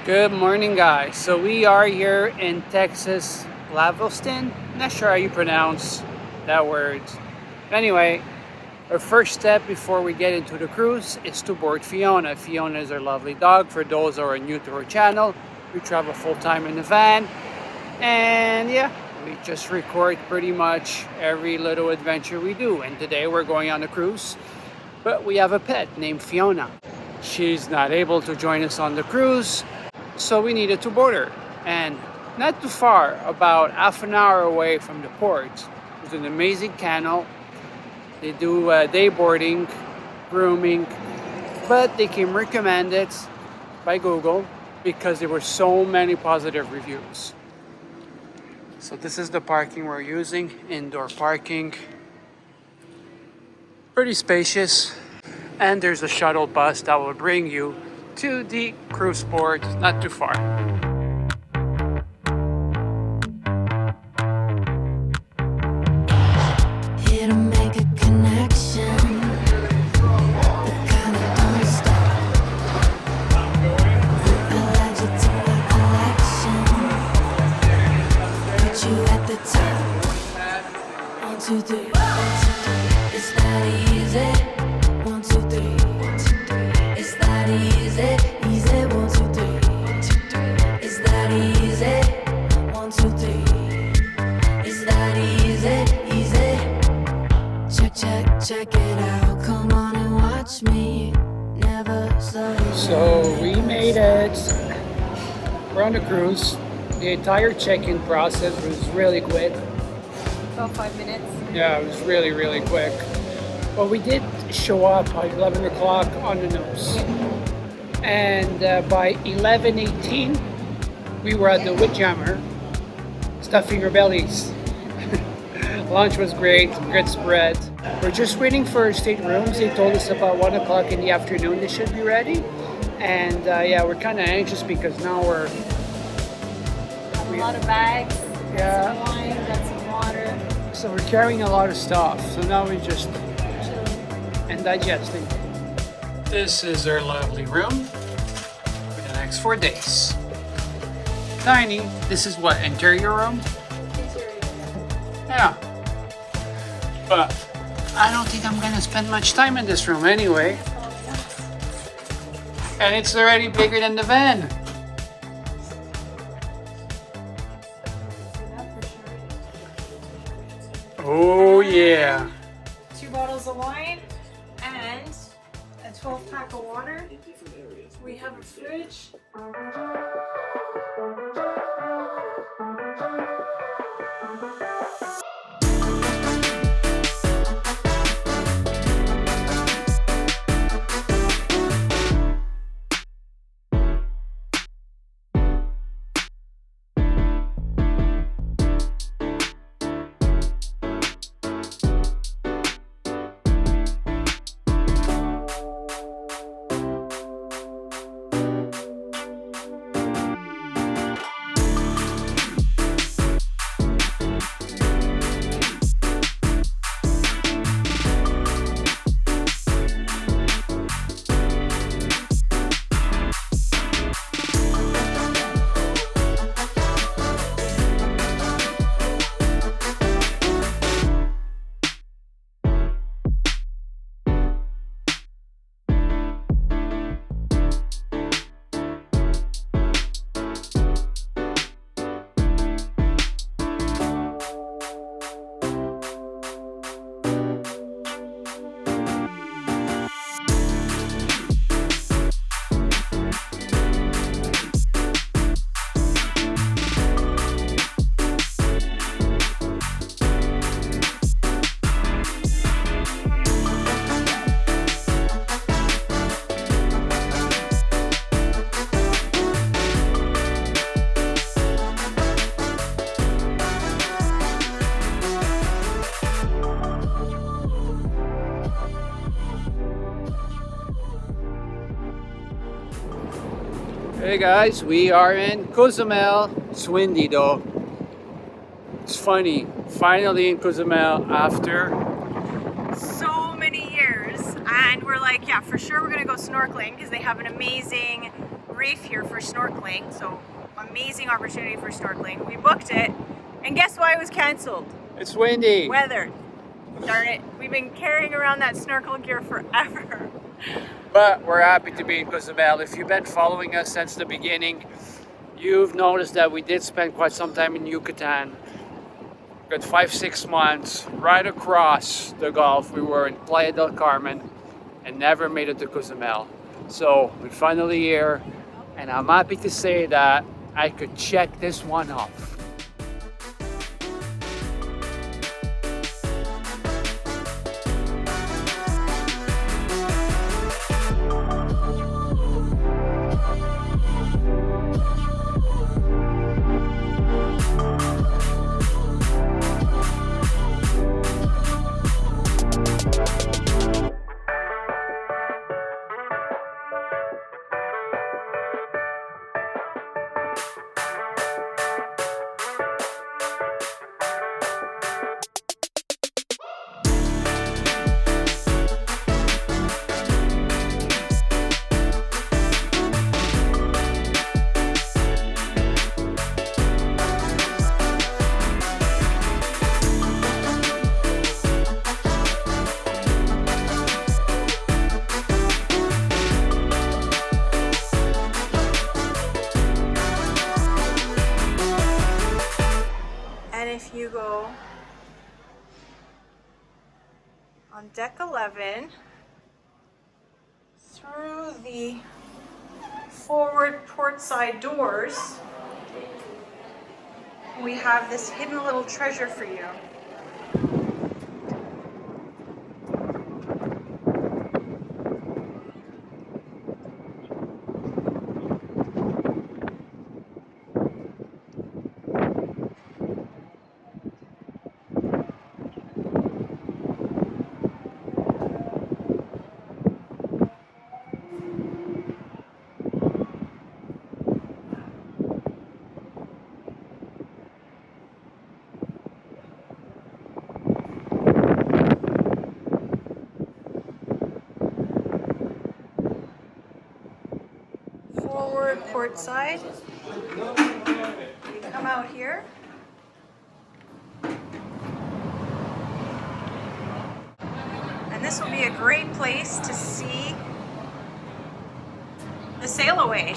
Good morning, guys. So we are here in Texas, Lavelston. Not sure how you pronounce that word. Anyway, our first step before we get into the cruise is to board Fiona. Fiona is our lovely dog. For those who are new to our channel, we travel full-time in the van. And yeah, we just record pretty much every little adventure we do. And today we're going on a cruise, but we have a pet named Fiona. She's not able to join us on the cruise, so we needed to board her. And not too far, about half an hour away from the port, there's an amazing kennel. They do day boarding, grooming, but they came recommended by Google because there were so many positive reviews. So this is the parking we're using, indoor parking. Pretty spacious. And there's a shuttle bus that will bring you to the cruise port, not too far. Here to make a connection, the kind that don't stop. I'll add you to my collection, put you at the top. 1, 2, 3, 1, 2, 3. It's that easy. 1, 2, 3, 1, 2, 3. It's that easy, easy. 1, 2, 3, 1, 2, 3. It's that easy. 1, 2, 3. It's that easy, easy. Check it out. Come on and watch me. Never slow down. So we made it. We're on the cruise. The entire check-in process was really quick. About 5 minutes. Yeah, it was really quick. But we did show up at 11 o'clock on the nose. And by 11:18, we were at the Windjammer, stuffing our bellies. Lunch was great, good spread. We're just waiting for our staterooms. They told us about 1 o'clock in the afternoon they should be ready. And yeah, we're kind of anxious because now Got a lot of bags. Yeah. Got some wine, got some water. So we're carrying a lot of stuff. So now we just and digesting. This is our lovely room for the next 4 days. Tiny. This is what, interior room? Yeah. But I don't think I'm gonna spend much time in this room anyway. And it's already bigger than the van. Oh yeah. 2 bottles of wine and a 12-pack of water. We have a fridge. Hey guys, we are in Cozumel. It's windy though. It's funny, finally in Cozumel after So many years. And we're like, yeah, for sure we're gonna go snorkeling because they have an amazing reef here for for snorkeling, so amazing opportunity for snorkeling. We booked it, and guess why it was canceled? It's windy. Weather. Darn it. We've been carrying around that snorkel gear forever. But we're happy to be in Cozumel. If you've been following us since the beginning, you've noticed that we did spend quite some time in Yucatan. Good 5-6 months right across the Gulf. We were in Playa del Carmen and never made it to Cozumel. So we're finally here, and I'm happy to say that I could check this one off. If you go on deck 11 through the forward port side doors, we have this hidden little treasure for you. Forward port side. You come out here. And this will be a great place to see the sail away.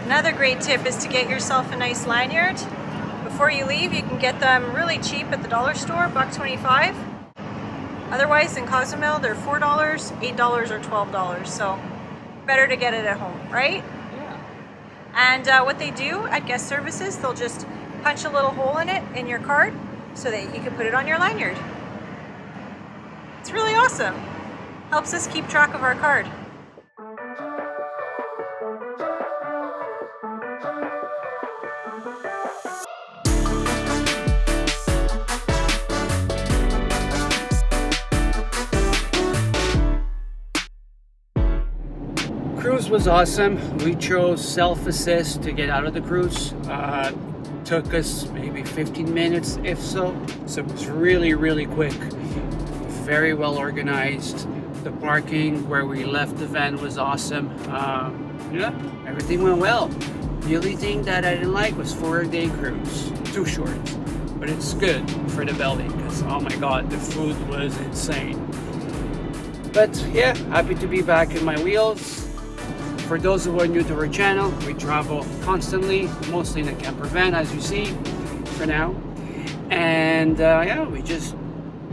Another great tip is to get yourself a nice lanyard. Before you leave, you can get them really cheap at the dollar store, $1.25. Otherwise, in Cozumel, they're $4, $8, or $12. So better to get it at home, right? Yeah. And what they do at guest services, they'll just punch a little hole in it in your card so that you can put it on your lanyard. It's really awesome. Helps us keep track of our card. Cruise was awesome. We chose self-assist to get out of the cruise. Took us maybe 15 minutes, if so. So it was really quick. Very well organized. The parking where we left the van was awesome. Yeah, everything went well. The only thing that I didn't like was 4-day cruise. Too short. But it's good for the belly because, oh my god, the food was insane. But yeah, happy to be back in my wheels. For those who are new to our channel, we travel constantly, mostly in a camper van, as you see, for now. And yeah, we just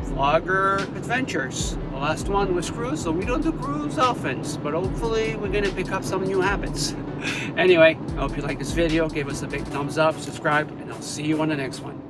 vlog our adventures. The last one was cruise, so we don't do cruise often, but hopefully we're gonna pick up some new habits. Anyway, I hope you like this video. Give us a big thumbs up, subscribe, and I'll see you on the next one.